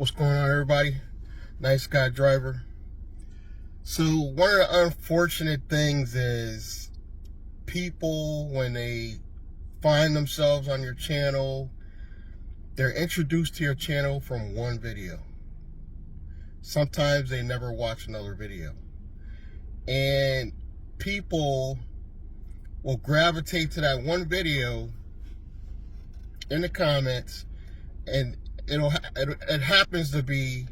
What's going on, everybody? Nice guy driver. So one of the unfortunate things is people, when they find themselves on your channel, they're introduced to your channel from one video. Sometimes they never watch another video. And people will gravitate to that one video in the comments, and it happens to be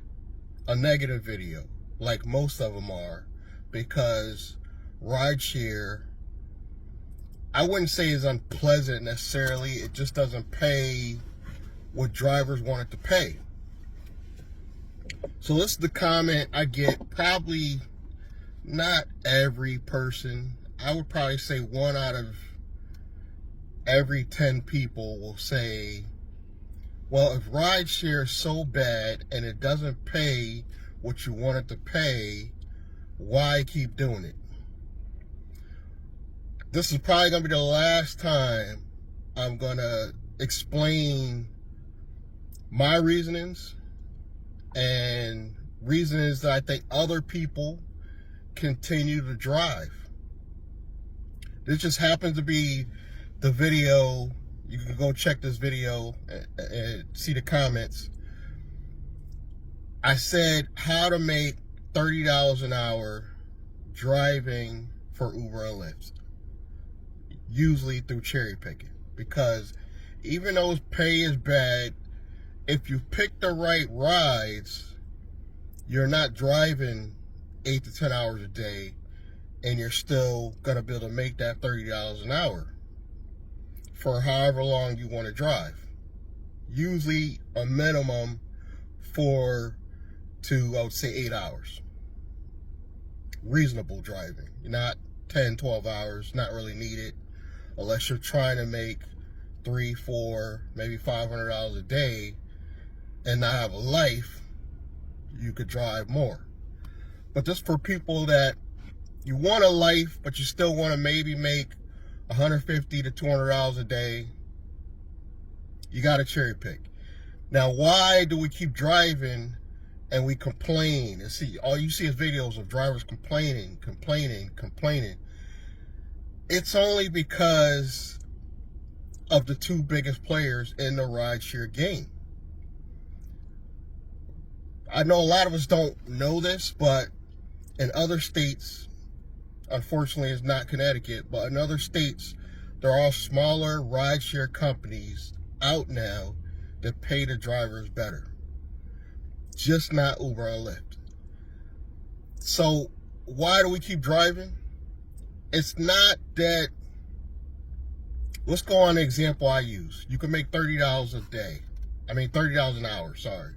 a negative video, like most of them are, because rideshare, I wouldn't say is unpleasant necessarily. It just doesn't pay what drivers want it to pay. So this is the comment I get. Probably not every person. I would probably say 1 out of every 10 people will say, well, if rideshare is so bad and it doesn't pay what you want it to pay, why keep doing it? This is probably going to be the last time I'm going to explain my reasonings and reasons that I think other people continue to drive. This just happens to be the video. You can go check this video and see the comments. I said how to make $30 an hour driving for Uber and Lyft, usually through cherry picking. Because even though pay is bad, if you pick the right rides, you're not driving 8 to 10 hours a day, and you're still gonna be able to make that $30 an hour for however long you want to drive. Usually a minimum 4 to, I would say, 8 hours. Reasonable driving. Not 10, 12 hours, not really needed, unless you're trying to make $300, $400, maybe $500 a day and not have a life. You could drive more. But just for people that you want a life, but you still want to maybe make $150 to $200 a day, you got to cherry pick. Now, why do we keep driving and we complain? And see, all you see is videos of drivers complaining. It's only because of the two biggest players in the rideshare game. I know a lot of us don't know this, but in other states, unfortunately it's not Connecticut, but in other states, there are smaller rideshare companies out now that pay the drivers better. Just not Uber and Lyft. So why do we keep driving? It's not that, let's go on the example I use. You can make $30 a day. I mean, $30 an hour, sorry.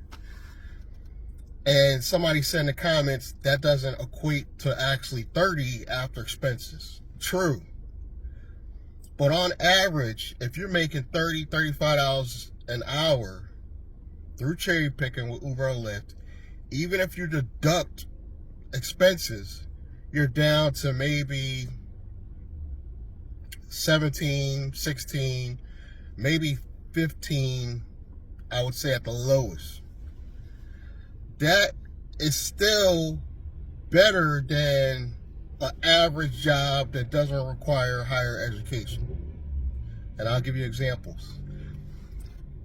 And somebody said in the comments, that doesn't equate to actually 30 after expenses. True. But on average, if you're making $30, $35 an hour through cherry picking with Uber and Lyft, even if you deduct expenses, you're down to maybe 17, 16, maybe 15, I would say at the lowest. That is still better than an average job that doesn't require higher education. And I'll give you examples.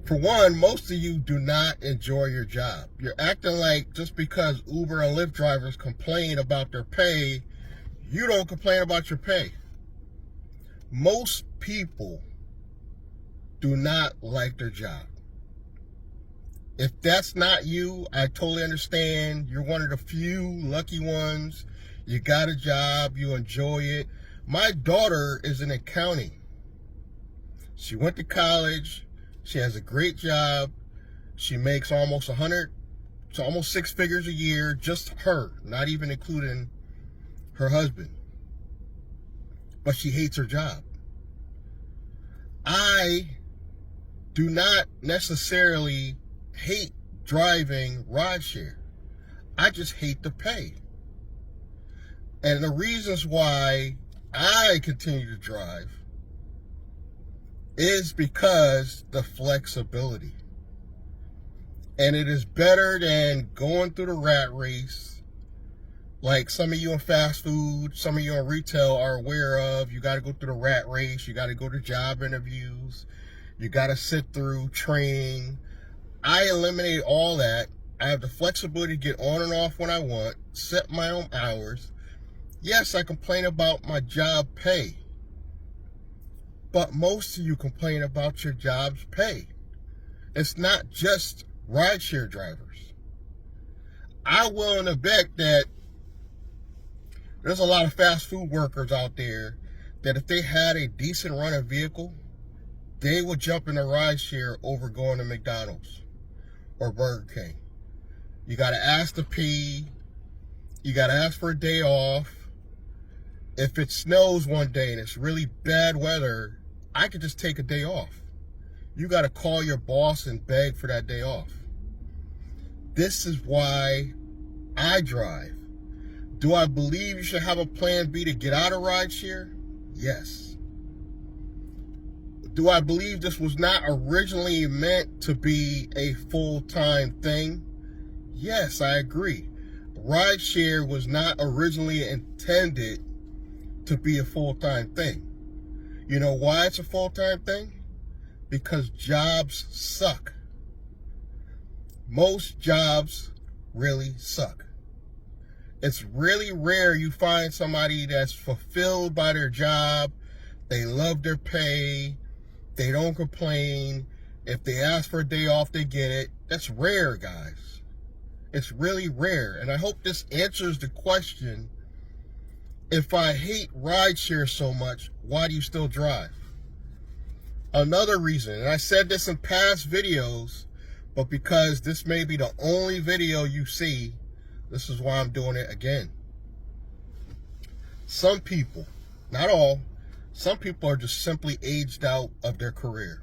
For one, most of you do not enjoy your job. You're acting like just because Uber and Lyft drivers complain about their pay, you don't complain about your pay. Most people do not like their job. If that's not you, I totally understand. You're one of the few lucky ones. You got a job, you enjoy it. My daughter is in accounting. She went to college. She has a great job. She makes almost 6 figures a year, just her, not even including her husband. But she hates her job. I do not necessarily hate driving rideshare. I just hate the pay. And the reasons why I continue to drive is because the flexibility. And it is better than going through the rat race. Like some of you in fast food, some of you in retail are aware of. You got to go through the rat race. You got to go to job interviews. You got to sit through training. I eliminate all that. I have the flexibility to get on and off when I want, set my own hours. Yes, I complain about my job pay. But most of you complain about your job's pay. It's not just rideshare drivers. I'm willing to bet that there's a lot of fast food workers out there that if they had a decent running vehicle, they would jump into rideshare over going to McDonald's or Burger King. You got to ask to pee. You got to ask for a day off. If it snows one day and it's really bad weather, I could just take a day off. You got to call your boss and beg for that day off. This is why I drive. Do I believe you should have a plan B to get out of rideshare? Yes. Do I believe this was not originally meant to be a full-time thing? Yes, I agree. Rideshare was not originally intended to be a full-time thing. You know why it's a full-time thing? Because jobs suck. Most jobs really suck. It's really rare you find somebody that's fulfilled by their job. They love their pay. They don't complain. If they ask for a day off, they get it. That's rare, guys. It's really rare. And I hope this answers the question, if I hate rideshare so much, why do you still drive? Another reason, and I said this in past videos, but because this may be the only video you see, this is why I'm doing it again. Some people, not all, some people are just simply aged out of their career.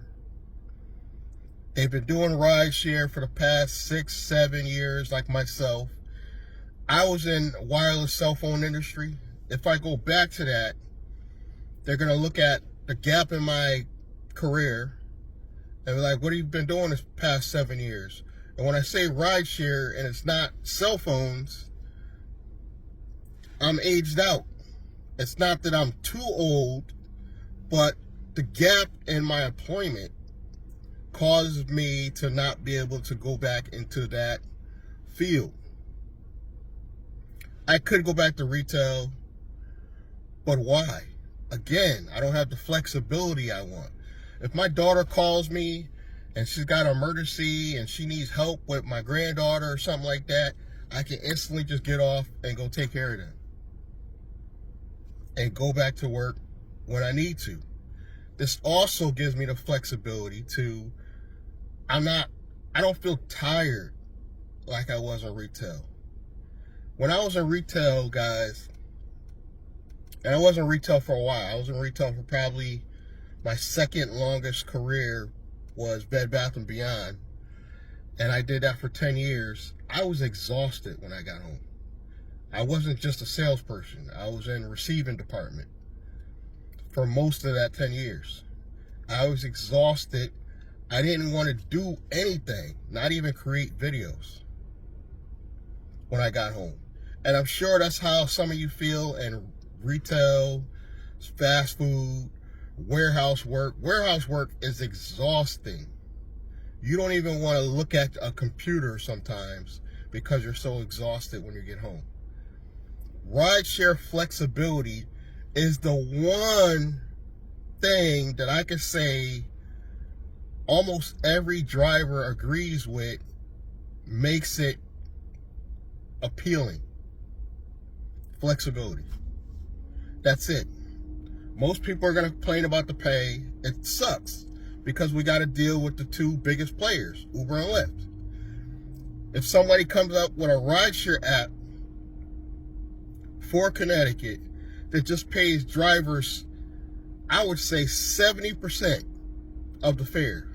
They've been doing rideshare for the past 6-7 years, like myself. I was in wireless cell phone industry. If I go back to that, they're going to look at the gap in my career and be like, what have you been doing this past 7 years? And when I say rideshare and it's not cell phones, I'm aged out. It's not that I'm too old, but the gap in my employment causes me to not be able to go back into that field. I could go back to retail, but why? Again, I don't have the flexibility I want. If my daughter calls me and she's got an emergency and she needs help with my granddaughter or something like that, I can instantly just get off and go take care of them and go back to work when I need to. This also gives me the flexibility to, I don't feel tired like I was in retail. When I was in retail, guys, and I was in retail for a while. I was in retail for probably my second longest career was Bed Bath & Beyond. And I did that for 10 years. I was exhausted when I got home. I wasn't just a salesperson. I was in the receiving department for most of that 10 years. I was exhausted. I didn't want to do anything, not even create videos when I got home. And I'm sure that's how some of you feel in retail, fast food, warehouse work. Warehouse work is exhausting. You don't even want to look at a computer sometimes because you're so exhausted when you get home. Rideshare flexibility is the one thing that I can say almost every driver agrees with, makes it appealing. Flexibility. That's it. Most people are going to complain about the pay. It sucks because we got to deal with the two biggest players, Uber and Lyft. If somebody comes up with a rideshare app for Connecticut that just pays drivers, I would say 70% of the fare.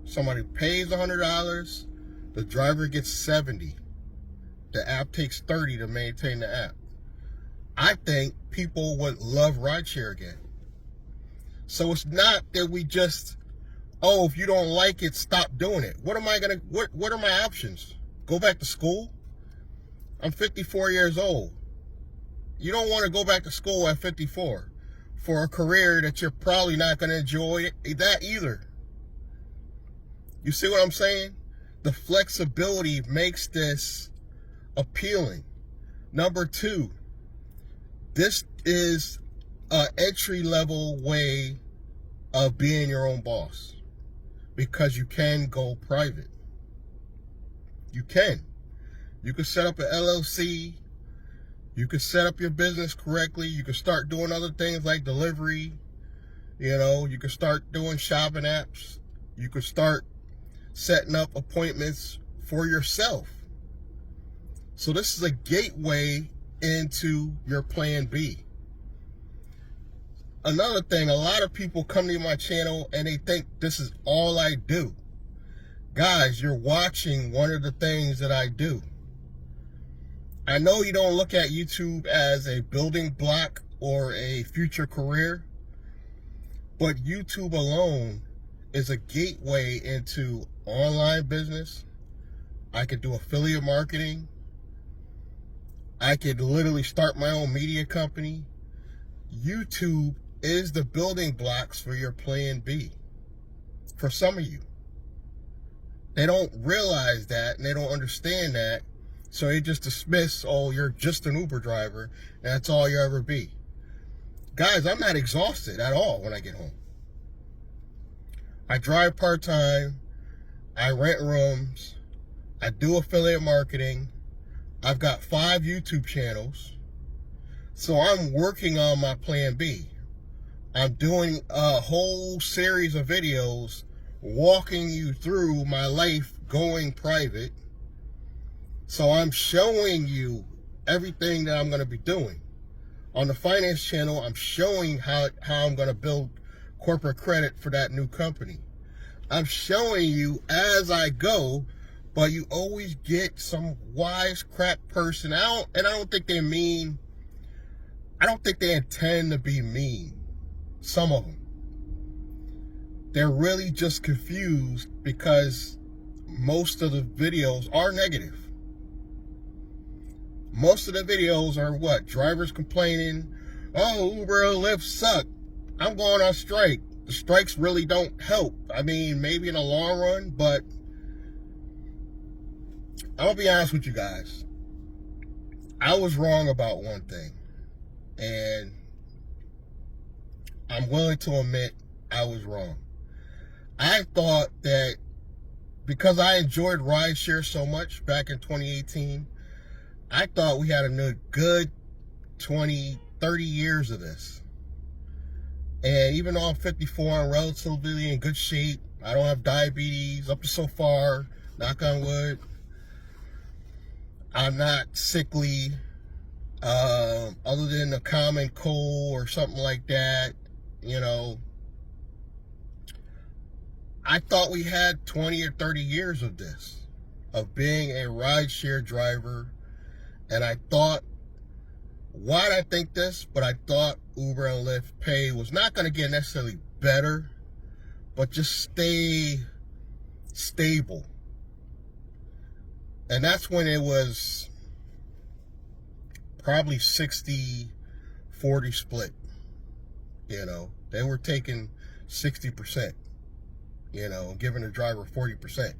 Somebody pays $100, the driver gets $70. The app takes $30 to maintain the app. I think people would love rideshare again. So it's not that we just, oh, if you don't like it, stop doing it. What are my options? Go back to school? I'm 54 years old. You don't want to go back to school at 54 for a career that you're probably not going to enjoy that either. You see what I'm saying? The flexibility makes this appealing. Number two, this is an entry-level way of being your own boss because you can go private. You can. You can set up an LLC. You can set up your business correctly. You can start doing other things like delivery. You know, you can start doing shopping apps. You can start setting up appointments for yourself. So this is a gateway into your plan B. Another thing, a lot of people come to my channel and they think this is all I do. Guys, you're watching one of the things that I do. I know you don't look at YouTube as a building block or a future career, but YouTube alone is a gateway into online business. I could do affiliate marketing. I could literally start my own media company. YouTube is the building blocks for your plan B. For some of you. They don't realize that and they don't understand that. So they just dismiss, oh, you're just an Uber driver, and that's all you'll ever be. Guys, I'm not exhausted at all when I get home. I drive part-time. I rent rooms. I do affiliate marketing. I've got 5 YouTube channels. So I'm working on my plan B. I'm doing a whole series of videos walking you through my life going private. So I'm showing you everything that I'm going to be doing. On the finance channel, I'm showing how I'm going to build corporate credit for that new company. I'm showing you as I go, but you always get some wise crap person out, and I don't think they intend to be mean. Some of them. They're really just confused because most of the videos are negative. Most of the videos are what? Drivers complaining, oh, Uber and Lyft suck. I'm going on strike. The strikes really don't help. I mean, maybe in the long run, but I'm going to be honest with you guys. I was wrong about one thing. And I'm willing to admit I was wrong. I thought that because I enjoyed Rideshare so much back in 2018, I thought we had a good 20, 30 years of this. And even though I'm 54, I'm relatively in good shape. I don't have diabetes up to so far, knock on wood. I'm not sickly, other than a common cold or something like that, you know. I thought we had 20 or 30 years of this, of being a rideshare driver. And I thought, why did I think this? But I thought Uber and Lyft pay was not going to get necessarily better, but just stay stable. And that's when it was probably 60-40 split. You know, they were taking 60%, you know, giving the driver 40%,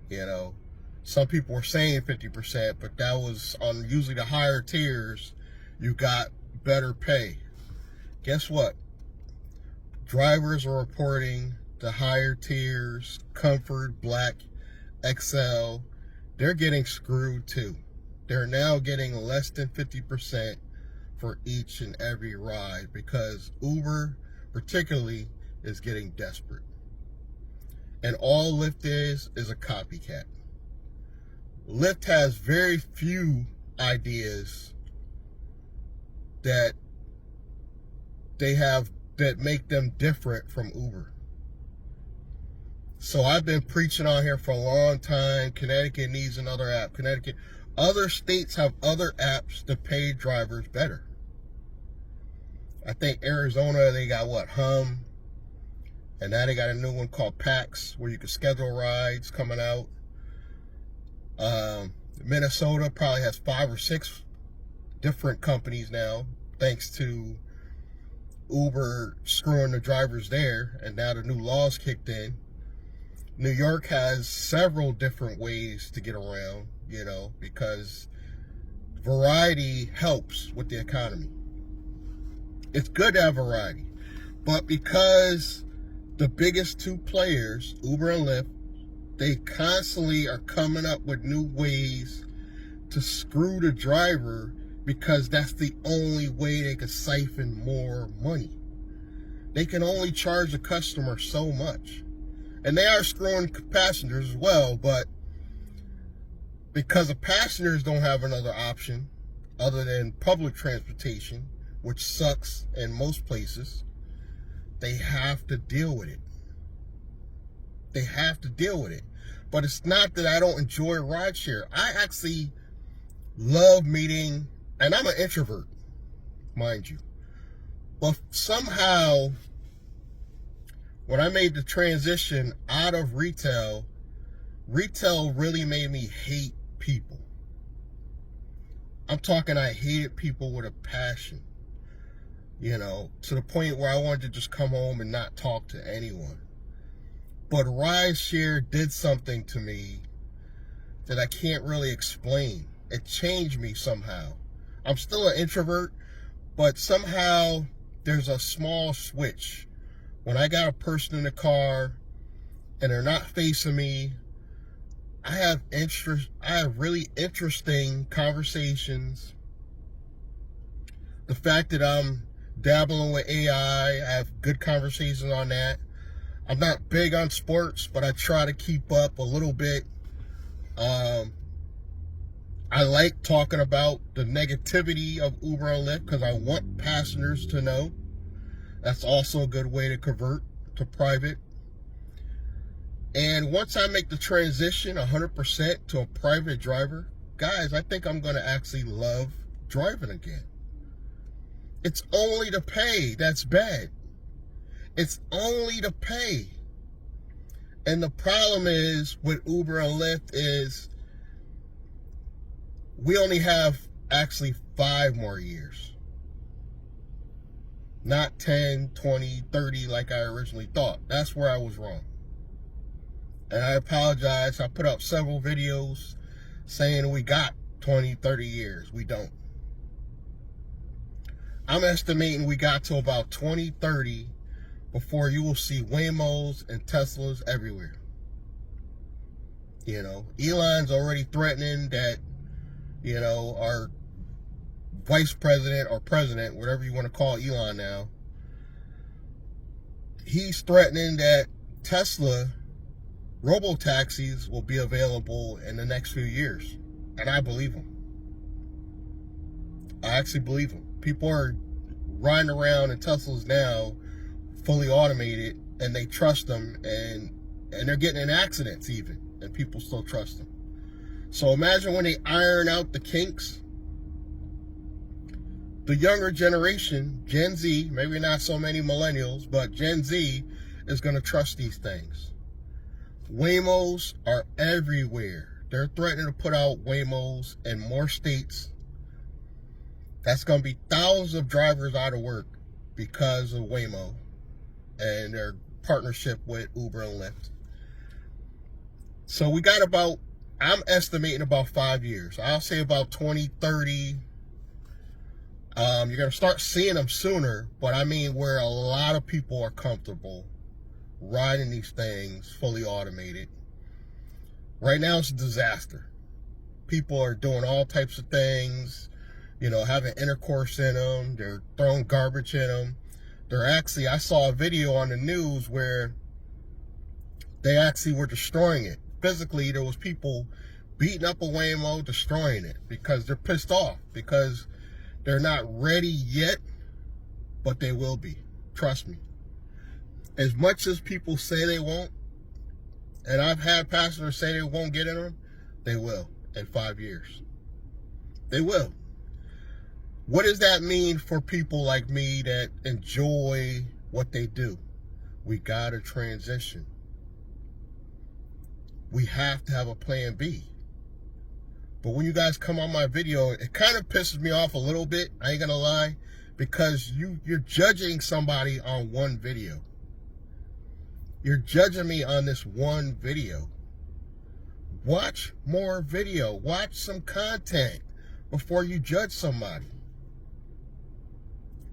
you know. Some people were saying 50%, but that was on usually the higher tiers, you got better pay. Guess what? Drivers are reporting the higher tiers, Comfort, Black, XL, they're getting screwed too. They're now getting less than 50% for each and every ride because Uber particularly is getting desperate. And all Lyft is a copycat. Lyft has very few ideas that they have that make them different from Uber. So I've been preaching on here for a long time. Connecticut needs another app. Other states have other apps to pay drivers better. I think Arizona, they got what, Hum. And now they got a new one called Pax, where you can schedule rides coming out. Minnesota probably has 5 or 6 different companies now, thanks to Uber screwing the drivers there, and now the new laws kicked in. New York has several different ways to get around, because variety helps with the economy. It's good to have variety, but because the biggest 2 players, Uber and Lyft, they constantly are coming up with new ways to screw the driver, because that's the only way they can siphon more money. They can only charge the customer so much. And they are screwing passengers as well, but because the passengers don't have another option other than public transportation, which sucks in most places, they have to deal with it. They have to deal with it. But it's not that I don't enjoy rideshare. I actually love meeting, and I'm an introvert, mind you. But somehow, when I made the transition out of retail really made me hate people. I'm talking, I hated people with a passion, to the point where I wanted to just come home and not talk to anyone. But rideshare did something to me that I can't really explain. It changed me somehow. I'm still an introvert, but somehow there's a small switch. When I got a person in the car and they're not facing me, I have really interesting conversations. The fact that I'm dabbling with AI, I have good conversations on that. I'm not big on sports, but I try to keep up a little bit. I like talking about the negativity of Uber and Lyft because I want passengers to know. That's also a good way to convert to private. And once I make the transition 100% to a private driver, guys, I think I'm going to actually love driving again. It's only the pay that's bad. It's only the pay. And the problem is with Uber and Lyft is we only have actually 5 more years. Not 10, 20, 30 like I originally thought. That's where I was wrong. And I apologize. I put up several videos saying we got 20, 30 years. We don't. I'm estimating we got to about 2030 before you will see Waymos and Teslas everywhere. Elon's already threatening that, our vice president or president, whatever you want to call Elon now, he's threatening that Tesla robo-taxis will be available in the next few years. And I believe him. I actually believe him. People are riding around in Teslas now, fully automated, and they trust them, and they're getting in accidents even, and people still trust them. So imagine when they iron out the kinks, the younger generation, Gen Z, maybe not so many millennials, but Gen Z is going to trust these things. Waymos are everywhere. They're threatening to put out Waymos in more states. That's going to be thousands of drivers out of work because of Waymo and their partnership with Uber and Lyft. So we got I'm estimating about 5 years. I'll say about 2030. You're going to start seeing them sooner, but I mean where a lot of people are comfortable riding these things fully automated. Right now it's a disaster. People are doing all types of things, having intercourse in them. They're throwing garbage in them. I saw a video on the news where they actually were destroying it. Physically, there was people beating up a Waymo, destroying it because they're pissed off, because they're not ready yet, but they will be. Trust me. As much as people say they won't, and I've had passengers say they won't get in them, they will in 5 years. They will. What does that mean for people like me that enjoy what they do? We gotta transition. We have to have a plan B. But when you guys come on my video, it kind of pisses me off a little bit, I ain't gonna lie, because you're judging somebody on one video. You're judging me on this one video. Watch more video. Watch some content before you judge somebody.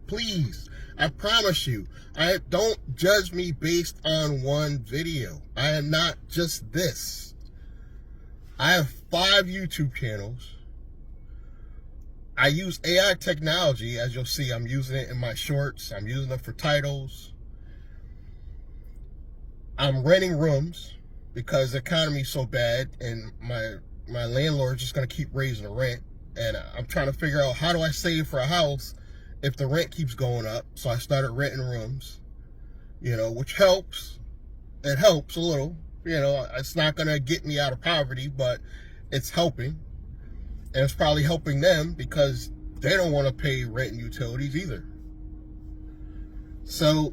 Please, I promise you, don't judge me based on one video. I am not just this. I have 5 YouTube channels. I use AI technology, as you'll see. I'm using it in my shorts. I'm using it for titles. I'm renting rooms because the economy's so bad and my landlord's just going to keep raising the rent. And I'm trying to figure out, how do I save for a house if the rent keeps going up? So I started renting rooms, which helps. It helps a little. It's not going to get me out of poverty, but it's helping. And it's probably helping them because they don't want to pay rent and utilities either. So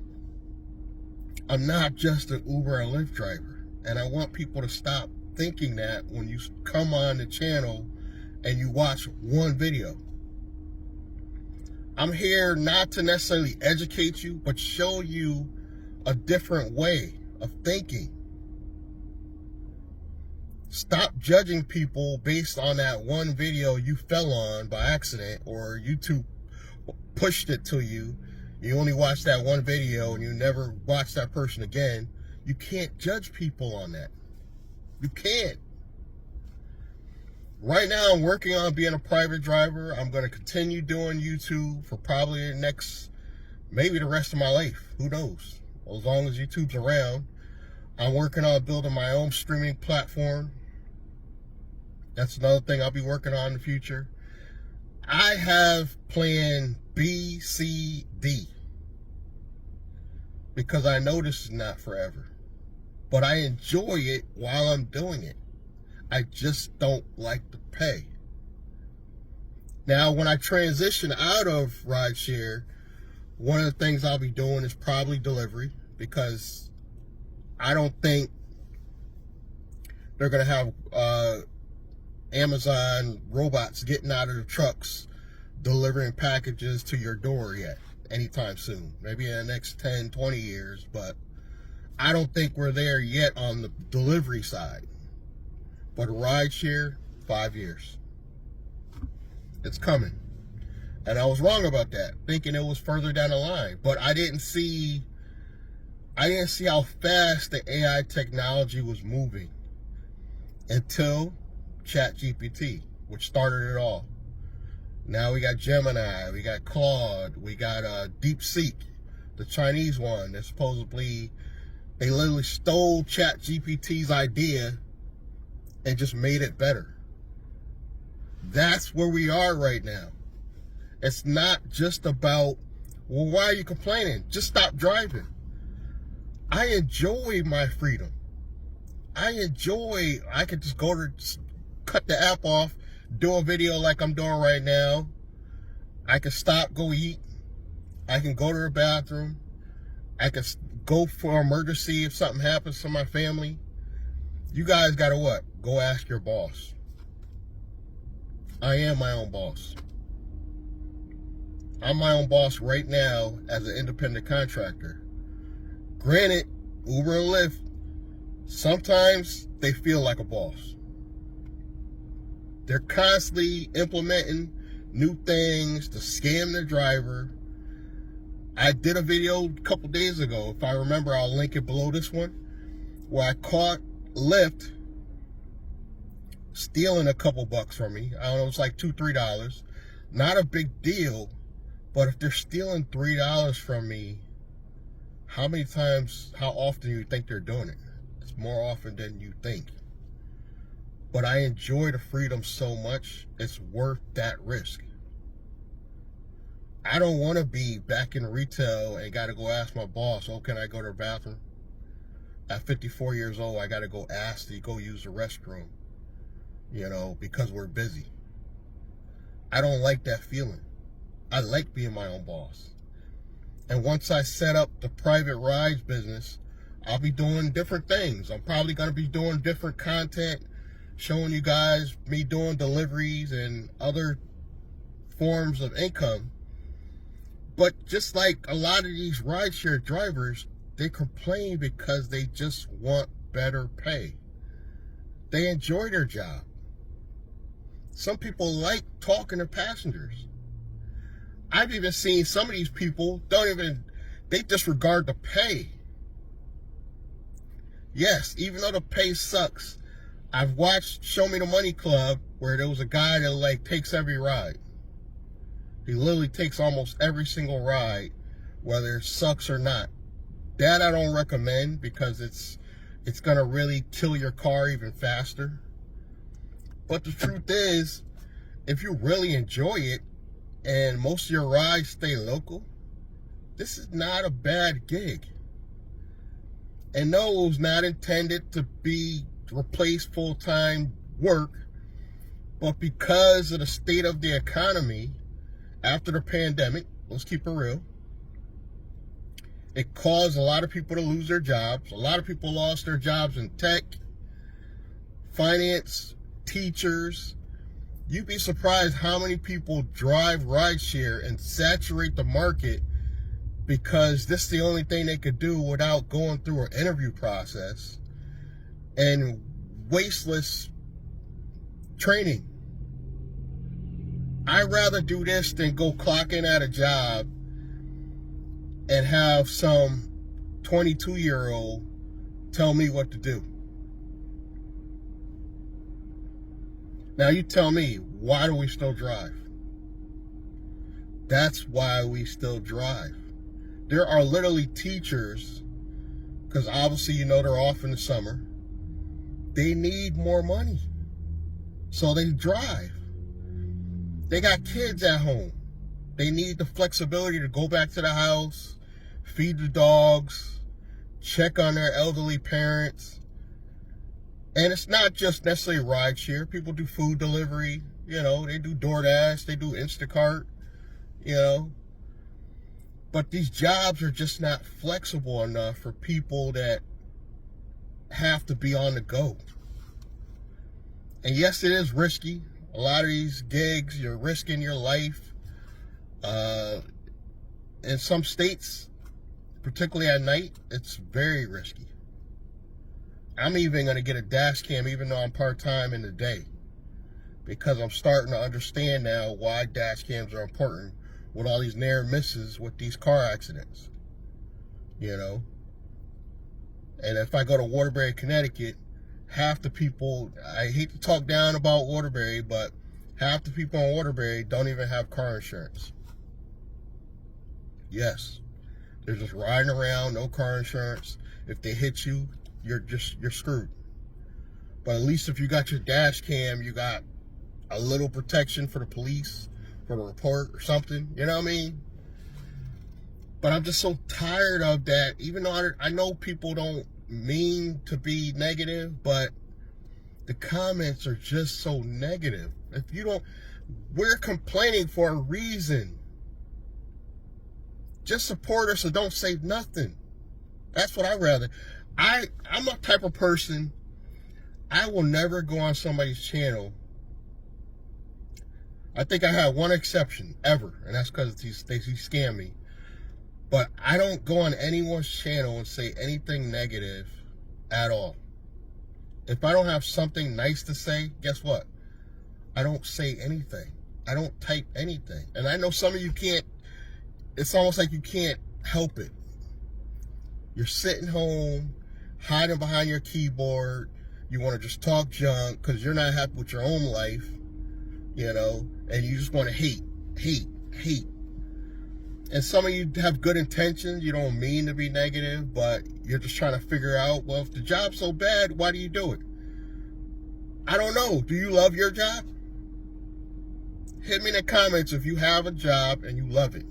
I'm not just an Uber and Lyft driver. And I want people to stop thinking that when you come on the channel and you watch one video. I'm here not to necessarily educate you, but show you a different way of thinking. Stop judging people based on that one video you fell on by accident, or YouTube pushed it to you. You only watched that one video and you never watch that person again. You can't judge people on that. You can't. Right now, I'm working on being a private driver. I'm going to continue doing YouTube for probably maybe the rest of my life. Who knows? As long as YouTube's around. I'm working on building my own streaming platform. That's another thing I'll be working on in the future. I have plan B, C, D. Because I know this is not forever. But I enjoy it while I'm doing it. I just don't like the pay. Now, when I transition out of rideshare, one of the things I'll be doing is probably delivery, because I don't think they're going to have Amazon robots getting out of the trucks delivering packages to your door yet anytime soon. Maybe in the next 10, 20 years, but I don't think we're there yet on the delivery side. But rideshare, 5 years. It's coming. And I was wrong about that, thinking it was further down the line. But I didn't see how fast the AI technology was moving until ChatGPT, which started it all. Now we got Gemini, we got Claude, we got DeepSeek, the Chinese one that supposedly, they literally stole ChatGPT's idea and just made it better. That's where we are right now. It's not just about, well, why are you complaining? Just stop driving. I enjoy my freedom. I could just cut the app off, do a video like I'm doing right now. I can stop, go eat. I can go to the bathroom. I can go for emergency if something happens to my family. You guys gotta what? Go ask your boss. I am my own boss. I'm my own boss right now as an independent contractor. Granted, Uber and Lyft, sometimes they feel like a boss. They're constantly implementing new things to scam the driver. I did a video a couple days ago. If I remember, I'll link it below this one, where I caught Lyft stealing a couple bucks from me. I don't know, it's like $2, $3. Not a big deal, but if they're stealing $3 from me, how often do you think they're doing it? It's more often than you think. But I enjoy the freedom so much, it's worth that risk. I don't want to be back in retail and got to go ask my boss, oh, can I go to the bathroom? At 54 years old, I got to go ask to go use the restroom, because we're busy. I don't like that feeling. I like being my own boss. And once I set up the private rides business, I'll be doing different things. I'm probably going to be doing different content, showing you guys me doing deliveries and other forms of income. But just like a lot of these rideshare drivers, they complain because they just want better pay. They enjoy their job. Some people like talking to passengers. I've even seen some of these people they disregard the pay. Yes, even though the pay sucks, I've watched Show Me the Money Club where there was a guy that takes every ride. He literally takes almost every single ride, whether it sucks or not. That I don't recommend because it's gonna really kill your car even faster. But the truth is, if you really enjoy it and most of your rides stay local, this is not a bad gig. And no, it was not intended to replace full-time work, but because of the state of the economy after the pandemic, let's keep it real, it caused a lot of people to lose their jobs. A lot of people lost their jobs in tech, finance, teachers. You'd be surprised how many people drive rideshare and saturate the market because this is the only thing they could do without going through an interview process and wasteless training. I'd rather do this than go clock in at a job and have some 22-year-old tell me what to do. Now you tell me, why do we still drive? That's why we still drive. There are literally teachers, because obviously they're off in the summer. They need more money, so they drive. They got kids at home. They need the flexibility to go back to the house, feed the dogs, check on their elderly parents. And it's not just necessarily rideshare. People do food delivery, they do DoorDash, they do Instacart, But these jobs are just not flexible enough for people that have to be on the go. And yes, it is risky. A lot of these gigs, you're risking your life. In some states, particularly at night, it's very risky. I'm even going to get a dash cam even though I'm part-time in the day, because I'm starting to understand now why dash cams are important with all these near misses with these car accidents, And if I go to Waterbury, Connecticut, half the people, I hate to talk down about Waterbury, but half the people in Waterbury don't even have car insurance. Yes, they're just riding around, no car insurance. If they hit you, you're screwed. But at least if you got your dash cam, you got a little protection for the police, for the report or something, you know what I mean? But I'm just so tired of that, even though I know people don't mean to be negative, but the comments are just so negative. We're complaining for a reason. Just support us or don't say nothing. That's what I'd rather. I'm a type of person, I will never go on somebody's channel. I think I had one exception ever, and that's because he scammed me. But I don't go on anyone's channel and say anything negative at all. If I don't have something nice to say, guess what? I don't say anything. I don't type anything. And I know some of you can't, it's almost like you can't help it. You're sitting home, hiding behind your keyboard. You want to just talk junk because you're not happy with your own life, and you just want to hate. And some of you have good intentions. You don't mean to be negative, but you're just trying to figure out, well, if the job's so bad, why do you do it? I don't know. Do you love your job? Hit me in the comments if you have a job and you love it.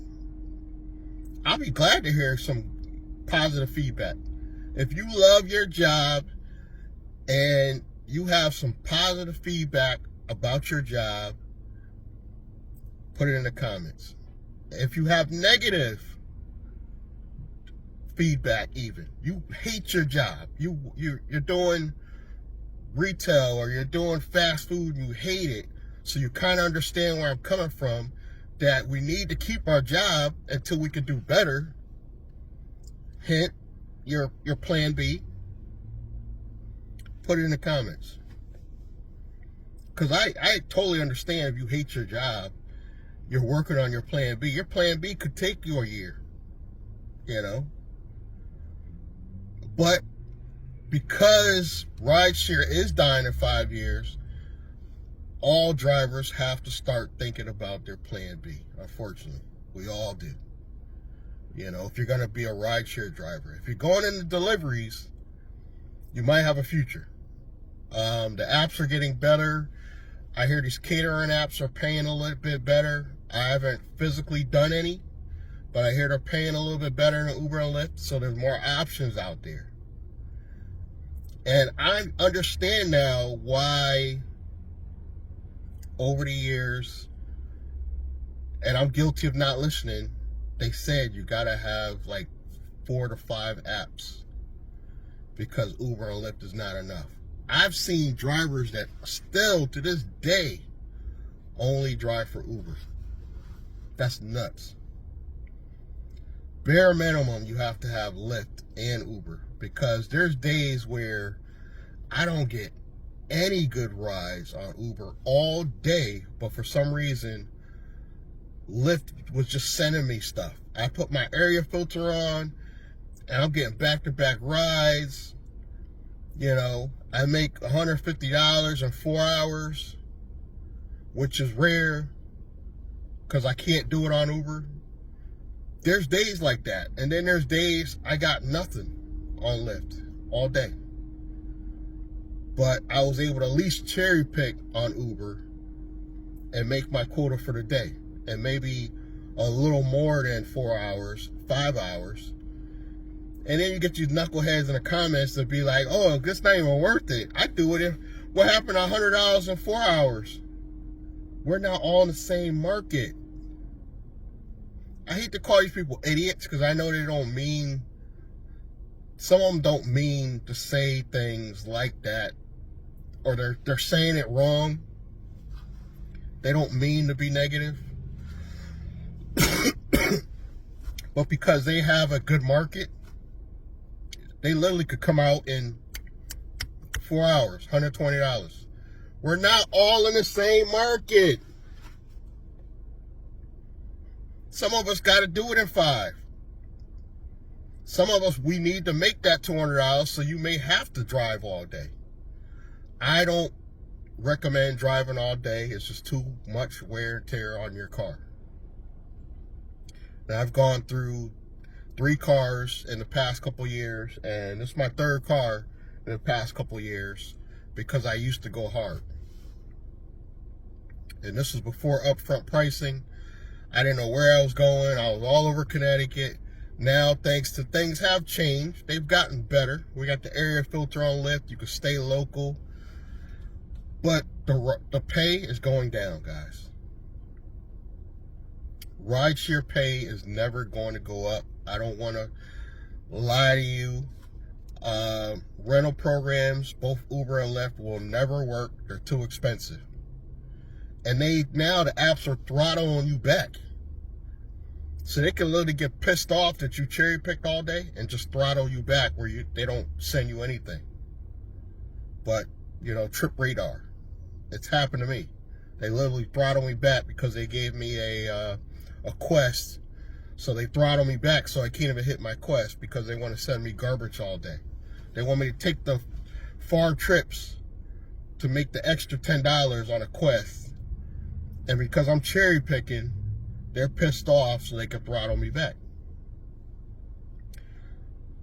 I'll be glad to hear some positive feedback. If you love your job and you have some positive feedback about your job, put it in the comments. If you have negative feedback even. You hate your job. You're doing retail or you're doing fast food and you hate it. So you kind of understand where I'm coming from, that we need to keep our job until we can do better. Hint, your plan B. Put it in the comments. Because I totally understand if you hate your job, you're working on your plan B. Your plan B could take you a year, you know. But because rideshare is dying in 5 years, all drivers have to start thinking about their plan B. Unfortunately, we all do. You know, if you're going to be a rideshare driver, if you're going into deliveries, you might have a future. The apps are getting better. I hear these catering apps are paying a little bit better. I haven't physically done any, but I hear they're paying a little bit better than Uber and Lyft, so there's more options out there. And I understand now why over the years, and I'm guilty of not listening, they said you gotta have like 4 to 5 apps because Uber and Lyft is not enough. I've seen drivers that still to this day only drive for Uber. That's nuts. Bare minimum, you have to have Lyft and Uber, because there's days where I don't get any good rides on Uber all day, but for some reason Lyft was just sending me stuff. I put my area filter on and I'm getting back-to-back rides. You know, I make $150 in 4 hours, which is rare because I can't do it on Uber. There's days like that. And then there's days I got nothing on Lyft all day. But I was able to at least cherry pick on Uber and make my quota for the day. And maybe a little more than 4 hours, 5 hours. And then you get these knuckleheads in the comments that be like, oh, this not even worth it. I do it if, what happened to $100 in 4 hours? We're not all in the same market. I hate to call these people idiots because I know they don't mean, some of them don't mean to say things like that, or they're saying it wrong. They don't mean to be negative. But because they have a good market, they literally could come out in 4 hours, $120. We're not all in the same market. Some of us got to do it in 5. Some of us, we need to make that $200, so you may have to drive all day. I don't recommend driving all day. It's just too much wear and tear on your car. Now, I've gone through 3 cars in the past couple years, and this is my 3rd car in the past couple years because I used to go hard. And this was before upfront pricing. I didn't know where I was going. I was all over Connecticut. Now, thanks to things have changed, they've gotten better. We got the area filter on Lyft. You can stay local. But the pay is going down, guys. Rideshare pay is never going to go up. I don't want to lie to you. Rental programs, both Uber and Lyft, will never work. They're too expensive. And now the apps are throttling you back. So they can literally get pissed off that you cherry picked all day and just throttle you back where they don't send you anything. But, you know, trip radar. It's happened to me. They literally throttle me back because they gave me a quest. So they throttle me back so I can't even hit my quest because they want to send me garbage all day. They want me to take the far trips to make the extra $10 on a quest. And because I'm cherry picking, they're pissed off so they can throttle me back.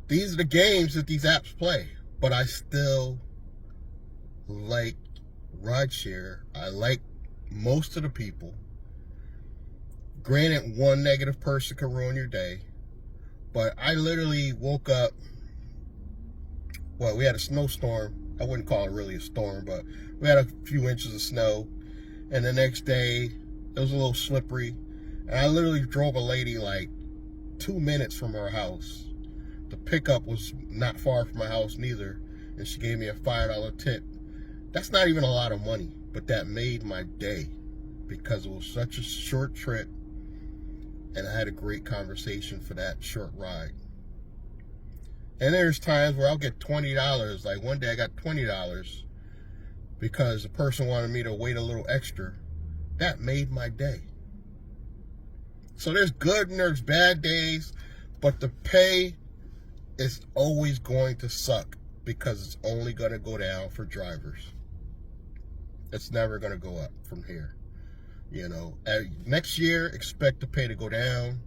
These are the games that these apps play. But I still like rideshare. I like most of the people. Granted, one negative person can ruin your day. But I literally woke up. Well, we had a snowstorm. I wouldn't call it really a storm, but we had a few inches of snow. And the next day, it was a little slippery. And I literally drove a lady like 2 minutes from her house The pickup was not far from my house neither, and she gave me a $5 tip. That's not even a lot of money, but that made my day because it was such a short trip, and I had a great conversation for that short ride. And there's times where I'll get $20. Like one day I got $20 because the person wanted me to wait a little extra. That made my day. So there's good and there's bad days, but the pay is always going to suck because it's only going to go down for drivers. It's never going to go up from here. You know, next year, expect the pay to go down.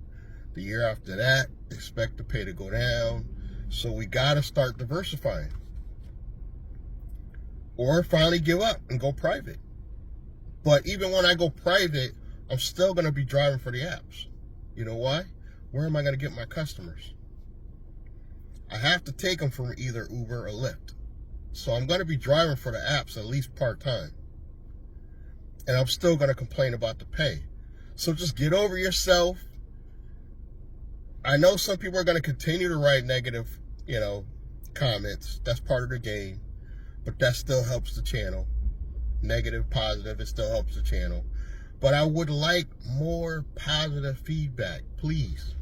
The year after that, expect the pay to go down. So we got to start diversifying. Or finally give up and go private. But even when I go private, I'm still going to be driving for the apps. You know why? Where am I going to get my customers? I have to take them from either Uber or Lyft. So I'm going to be driving for the apps at least part-time. And I'm still going to complain about the pay. So just get over yourself. I know some people are going to continue to write negative, comments. That's part of the game. But that still helps the channel. Negative, positive, it still helps the channel. But I would like more positive feedback, please.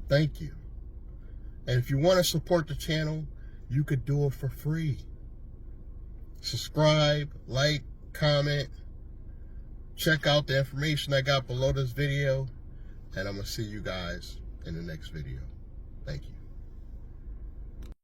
Thank you. And if you want to support the channel, you could do it for free. Subscribe, like, comment. Check out the information I got below this video. And I'm going to see you guys in the next video. Thank you.